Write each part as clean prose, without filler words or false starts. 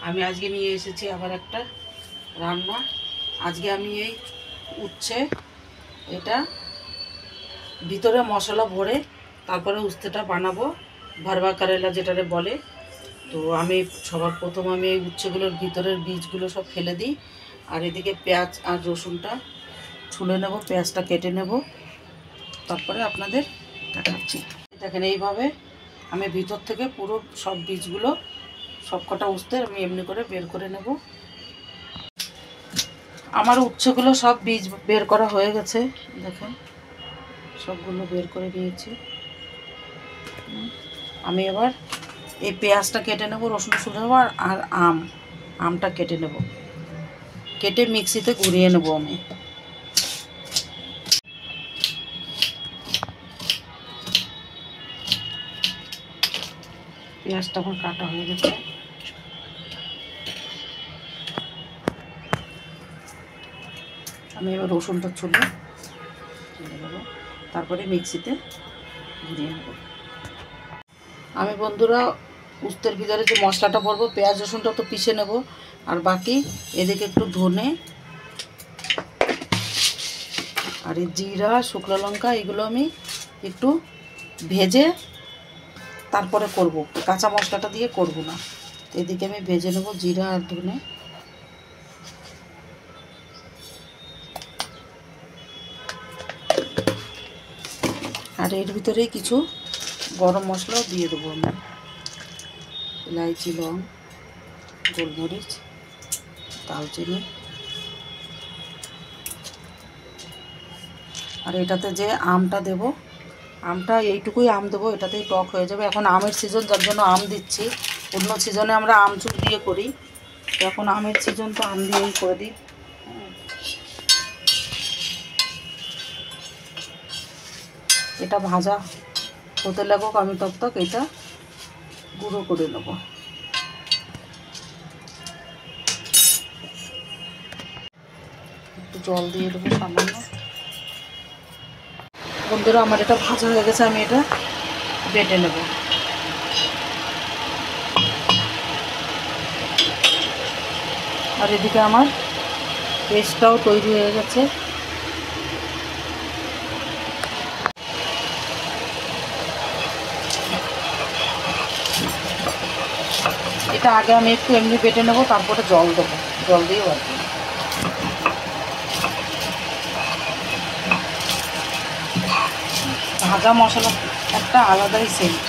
আমি আজকে নিয়ে এসেছি আবার একটা রান্না। আজকে আমি এই উচ্ছে এটা ভিতরে মশলা ভরে তারপরে উচ্ছেটা বানাবো, ভরবা করেলা যেটারে বলে। তো আমি সবার প্রথম আমি এই উচ্ছেগুলোর ভিতরের বীজগুলো সব ফেলে দিই, আর এদিকে পেঁয়াজ আর রসুনটা ছুলে নেব, পেঁয়াজটা কেটে নেব, তারপরে আপনাদের দেখাচ্ছি। দেখেন এইভাবে আমি ভিতর থেকে পুরো সব বীজগুলো সব কটা উচ্ছে আমি এমনি করে বের করে নেব। আমার উচ্ছেগুলো সব বীজ বের করা হয়ে গেছে, দেখেন সবগুলো বের করে নিয়েছি। আমি এবার এই পেঁয়াজটা কেটে নেব, রসুন ছুলে নেবো, আর আমটা কেটে নেব, কেটে মিক্সিতে ঘুরিয়ে নেব আমি। পেঁয়াজটা আমার কাটা হয়ে গেছে। আমি এবার রসুনটা ছুলে দেবো, তারপরে মিক্সিতে ঘুরিয়ে নেব। আমি বন্ধুরা উস্তের ভিতরে যে মশলাটা ভরবো, পেঁয়াজ রসুনটা তো পিষে নেব, আর বাকি এদিকে একটু ধনে আর এই জিরা শুকনো লঙ্কা এগুলো আমি একটু ভেজে তারপরে করব, কাঁচা মশলাটা দিয়ে করব না। এদিকে আমি ভেজে নেব জিরা আর ধনে। আর এর ভিতরেই কিছু গরম মশলাও দিয়ে দেবো আমি, ইলাইচি, লং, গোলমরিচ, দালচিনি। আর এটাতে যে আমটা দেব, আমটা এইটুকুই আম দেবো, এটাতেই টক হয়ে যাবে। এখন আমের সিজন, যার জন্য আম দিচ্ছি। অন্য সিজনে আমরা আমচুর দিয়ে করি, এখন আমের সিজন তো আম দিয়েই করে দিই। এটা ভাজা হতে লাগুক, আমি তক এটা গুঁড়ো করে নেব। একটু জল দিয়ে দেবো সামান্য। বন্ধুরা আমার এটা ভাজা হয়ে গেছে, আমি এটা বেটে নেব। আর এদিকে আমার পেস্টটাও তৈরি হয়ে গেছে। এটা আগে আমি একটু এমনি বেটে নেব, তারপরে জল দেবো, জল দিয়ে বাটবো। ভাজা মশলা একটা আলাদাই সেন্ট।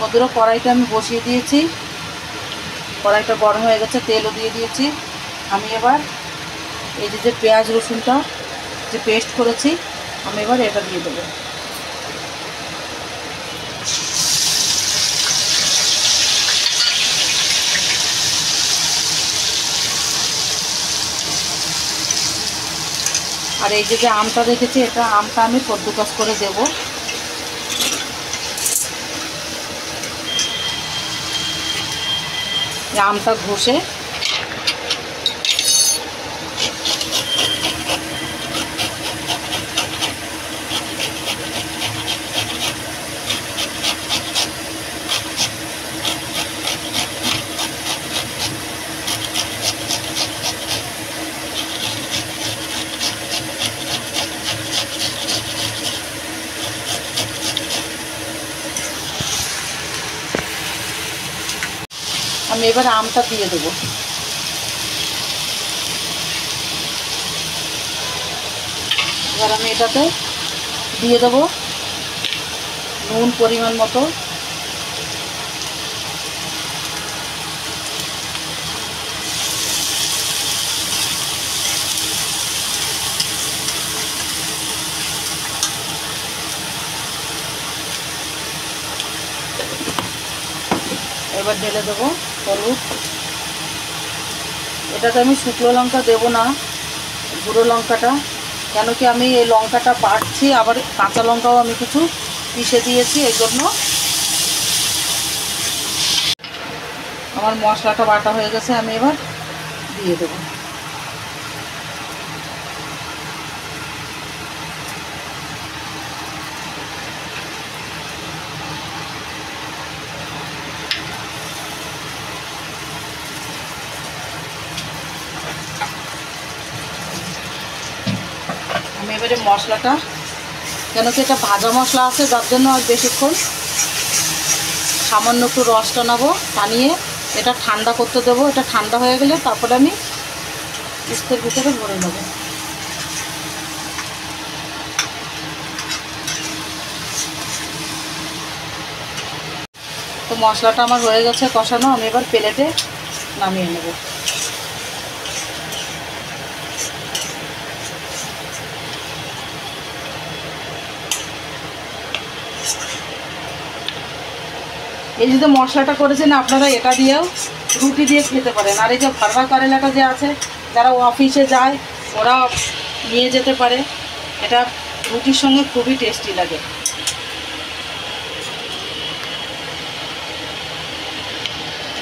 বন্ধুরা কড়াইটা আমি বসিয়ে দিয়েছি, কড়াইটা গরম হয়ে গেছে, তেলও দিয়ে দিয়েছি। আমি এবার এই যে পেঁয়াজ রসুনটা যে পেস্ট করেছি, আমি এবার এটা দিয়ে দেবো। আর এই যে আমটা রেখেছি, এটা আমটা আমি কদ্দুকস করে দেবো। আমটা ঘষে আমি এবার আমটা দিয়ে দেবো। এবার আমি এটাতে দিয়ে দেবো নুন পরিমাণ মতো, এবার ঢেলে দেবো হলুদ। এটাতে আমি শুকনো লঙ্কা দেবো না, গুঁড়ো লঙ্কাটা, কেন কি আমি এই লঙ্কাটা বাটছি, আবার কাঁচা লঙ্কাও আমি কিছু পিষে দিয়েছি, এই জন্য। আমার মশলাটা বাটা হয়ে গেছে, আমি এবার দিয়ে দেবো। আমি এবারে মশলাটা, কেন কি এটা ভাজা মশলা আছে, যার জন্য আর বেশিক্ষণ, সামান্য একটু রস টানাবো, টানিয়ে এটা ঠান্ডা করতে দেবো। এটা ঠান্ডা হয়ে গেলে তারপরে আমি উস্তের ভিতরে ভরে নেব। তো মশলাটা আমার হয়ে গেছে কষানো, আমি এবার প্লেটে নামিয়ে নেব। এই যে মশলাটা করেছেন, আপনারা এটা দিয়েও রুটি দিয়ে খেতে পারেন। আর এই যে ভারবা কারেলাটা যে আছে, যারা অফিসে যায় ওরা নিয়ে যেতে পারে, এটা রুটির সঙ্গে খুবই টেস্টি লাগে।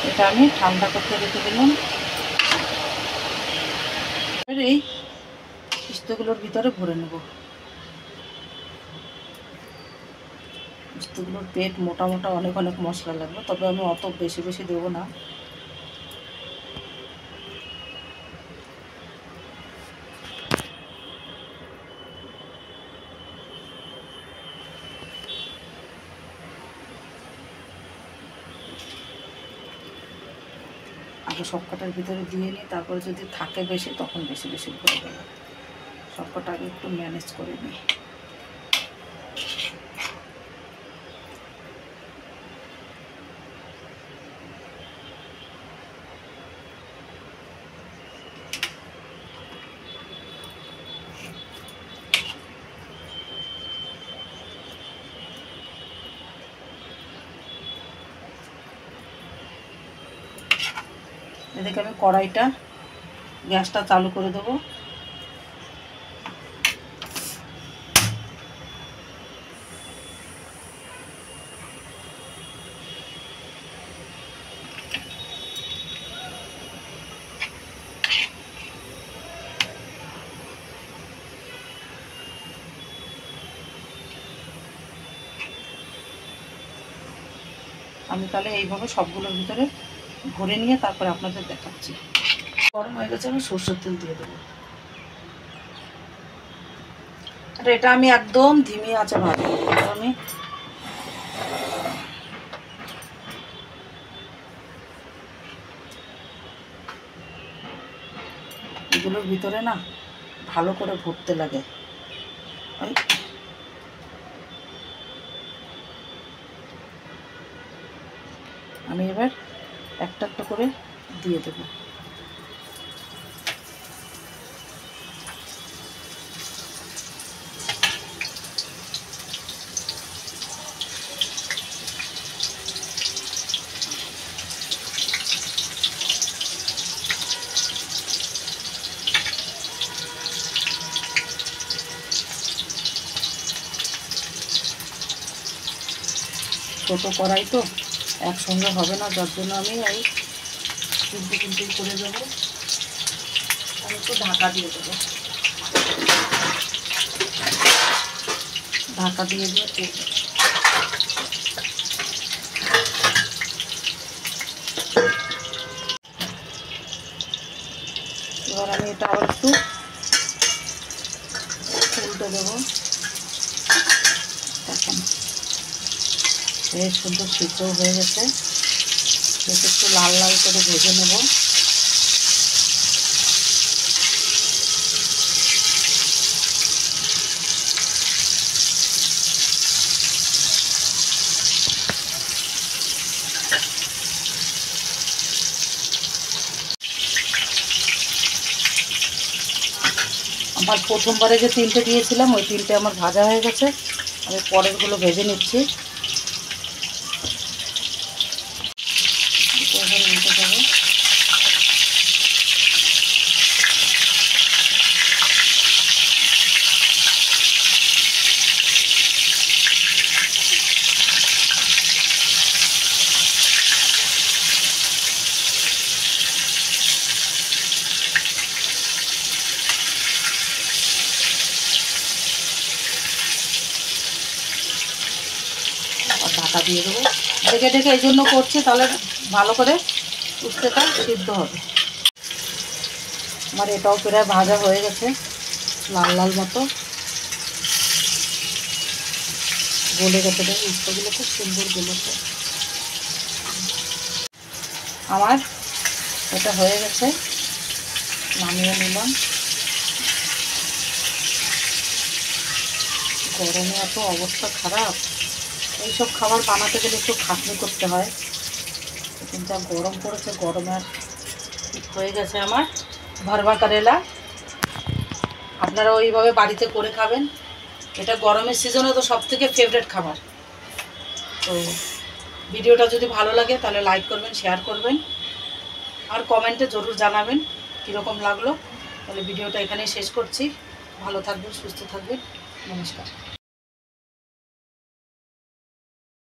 এটা আমি ঠান্ডা করতে রেখে দিলাম। এই পোস্তগুলোর ভিতরে ভরে নেব। পোস্তগুলোর পেট মোটা মোটা, অনেক অনেক মশলা লাগবে, তবে আমি অত বেশি বেশি দেবো না। আগে সবকটার ভিতরে দিয়ে নিই, তারপরে যদি থাকে বেশি তখন বেশি বেশি ভরে দেবো। সবকটা আগে একটু ম্যানেজ করে নিই। এদিকে আমি কড়াইটা, গ্যাসটা চালু করে দেবো। আমি তাহলে এইভাবে সবগুলোর ভিতরে ভরে নিয়ে তারপরে আপনাদের দেখাচ্ছি। গরম হয়ে গেছে, আমি সরষের তেল দিয়ে দেবো। আর এটা আমি একদম ধিমি আঁচে ভাজবো। আমি এগুলোর ভিতরে না ভালো করে ভরতে লাগে। আমি এবার একটা একটা করে দিয়ে দেবো। ছোটো কড়াই তো একসঙ্গে হবে না, যার জন্য আমি এই তিনটে তিনটে করে দেবো। আমি একটু ঢাকা দিয়ে দেবো। ঢাকা দিয়ে দিয়ে করবো। এবার আমি এটা আবার একটু উল্টে দেবো। দেখেন বেশ সুন্দর সিদ্ধ হয়ে গেছে। এতে একটু লাল লাল করে ভেজে নেব। আমার প্রথমবারে যে তিনটে দিয়েছিলাম ওই তিনটে আমার ভাজা হয়ে গেছে। আমি পরেরগুলো ভেজে নিচ্ছি। দিয়ে দেবো। ঢেকে ঢেকে এই জন্য করছি, তাহলে ভালো করে উস্তেটা সিদ্ধ হবে। আমার এটাও প্রায় ভাজা হয়ে গেছে, লাল লাল মতো গলে গেছে। দেখো উস্তেগুলো খুব সুন্দর গলেছে। আমার এটা হয়ে গেছে, নামিয়ে নিলাম। গরমে এত অবস্থা খারাপ, এইসব খাবার বানাতে গেলে একটু খাটনি করতে হয়, কিন্তু যা গরম পড়েছে গরমে আর হয়ে গেছে আমার ভরবা কারেলা। আপনারা ওইভাবে বাড়িতে করে খাবেন, এটা গরমের সিজনে তো সবথেকে ফেভারিট খাবার। তো ভিডিওটা যদি ভালো লাগে তাহলে লাইক করবেন, শেয়ার করবেন, আর কমেন্টে জরুর জানাবেন কীরকম লাগলো। তাহলে ভিডিওটা এখানেই শেষ করছি। ভালো থাকবেন, সুস্থ থাকবেন, নমস্কার।